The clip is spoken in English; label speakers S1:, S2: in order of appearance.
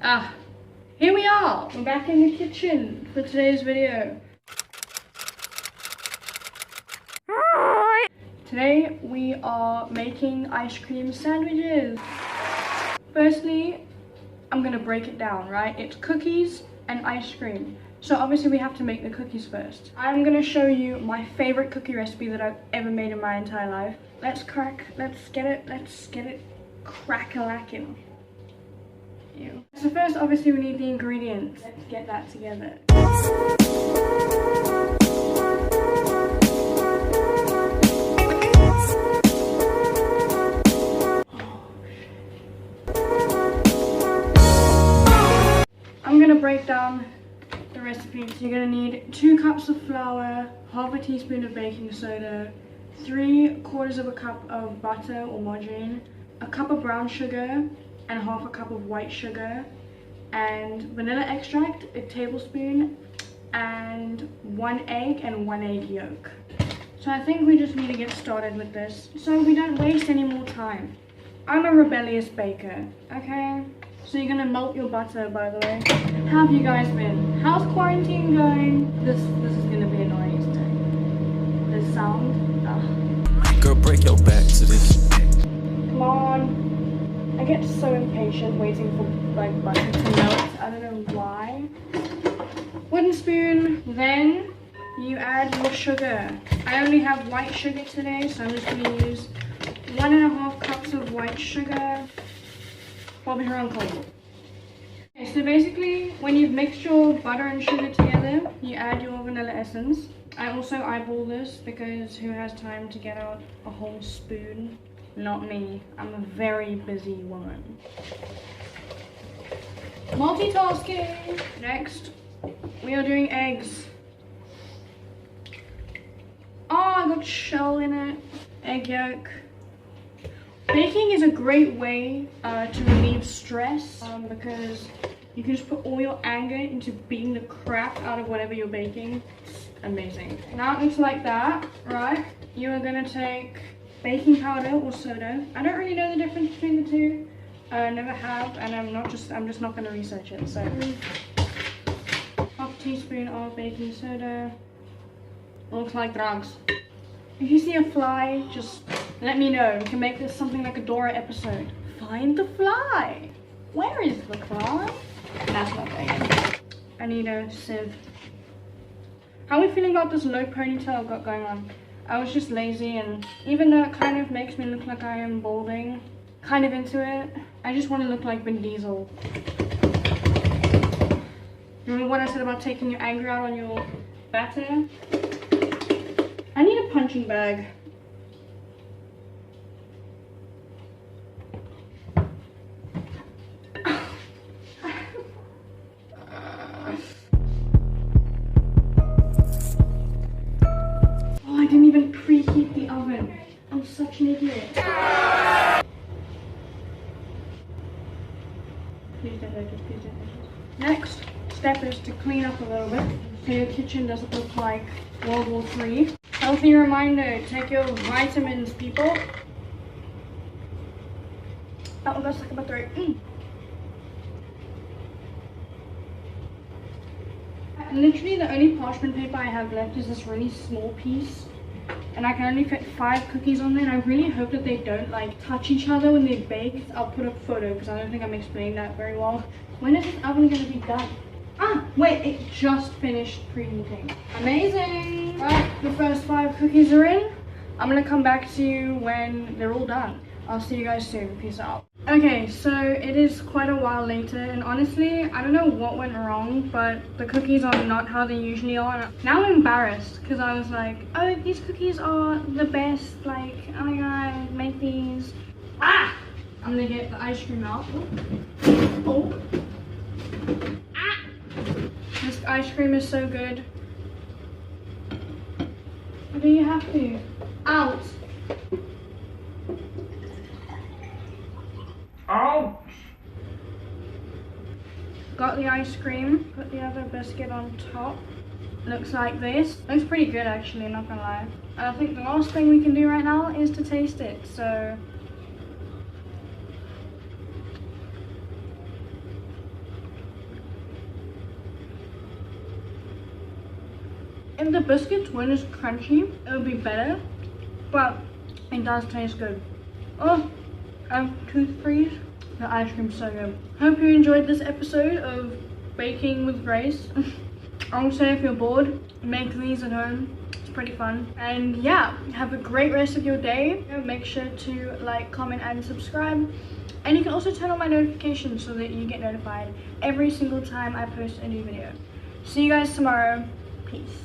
S1: Here we are. We're back in the kitchen for today's video. Today we are making ice cream sandwiches. Firstly, I'm gonna break it down, right? It's cookies and ice cream. So obviously we have to make the cookies first. I'm gonna show you my favorite cookie recipe that I've ever made in my entire life. Let's get it crack-a-lackin'. Ew. So first, obviously we need the ingredients. Let's get that together. I'm gonna break down the recipe. So you're gonna need 2 cups of flour, half a teaspoon of baking soda, 3/4 of a cup of butter or margarine, a cup of brown sugar, and half a cup of white sugar, and vanilla extract, a tablespoon, and 1 egg and 1 egg yolk. So I think we just need to get started with this so we don't waste any more time. I'm a rebellious baker, okay? So you're gonna melt your butter, by the way. How have you guys been? How's quarantine going? This is gonna be annoying today. This sound.
S2: Girl, break your back to this.
S1: Come on. I get so impatient waiting for like butter to melt. I don't know why. Wooden spoon. Then you add your sugar. I only have white sugar today, so I'm just gonna use 1.5 cups of white sugar. Bob's your uncle. Okay, so basically, when you've mixed your butter and sugar together, you add your vanilla essence. I also eyeball this because who has time to get out a whole spoon? Not me. I'm a very busy woman. Multitasking! Next, we are doing eggs. Oh, I got shell in it. Egg yolk. Baking is a great way to relieve stress because you can just put all your anger into beating the crap out of whatever you're baking. It's amazing. Now it looks like that, right? You are gonna take baking powder or soda. I don't really know the difference between the two. Never have, and I'm just not gonna research it. So half a teaspoon of baking soda. Looks like drugs. If you see a fly, just let me know. We can make this something like a Dora episode. Find the fly. Where is the fly? That's not big. I need a sieve. How are we feeling about this low ponytail I've got going on? I was just lazy, and even though it kind of makes me look like I am balding, kind of into it, I just want to look like Vin Diesel. Remember what I said about taking your anger out on your batter? I need a punching bag. I didn't even preheat the oven. I'm such an idiot. Please don't touch it, please don't touch it. Next step is to clean up a little bit so your kitchen doesn't look like World War III. Healthy reminder, take your vitamins, people. Oh, that's like about the right. Literally the only parchment paper I have left is this really small piece. And I can only fit 5 cookies on there, and I really hope that they don't like touch each other when they bake. I'll put a photo because I don't think I'm explaining that very well. When is this oven going to be done? Ah, wait, it just finished preheating. Amazing! Right, the first 5 cookies are in. I'm going to come back to you when they're all done. I'll see you guys soon. Peace out. Okay, so it is quite a while later, and honestly, I don't know what went wrong, but the cookies are not how they usually are. Now I'm embarrassed because I was like, oh, these cookies are the best. Like, oh my god, make these. Ah! I'm gonna get the ice cream out. Oh. Ah! This ice cream is so good. What do you have to? Out! Ouch! Got the ice cream, put the other biscuit on top. Looks like this. Looks pretty good actually, not gonna lie. And I think the last thing we can do right now is to taste it, so If the biscuits weren't as crunchy, it would be better, but it does taste good. Oh, I have tooth freeze. The ice cream's so good. Hope you enjoyed this episode of Baking with Grace. I would say if you're bored, make these at home. It's pretty fun. And yeah, have a great rest of your day. Make sure to like, comment, and subscribe. And you can also turn on my notifications so that you get notified every single time I post a new video. See you guys tomorrow. Peace.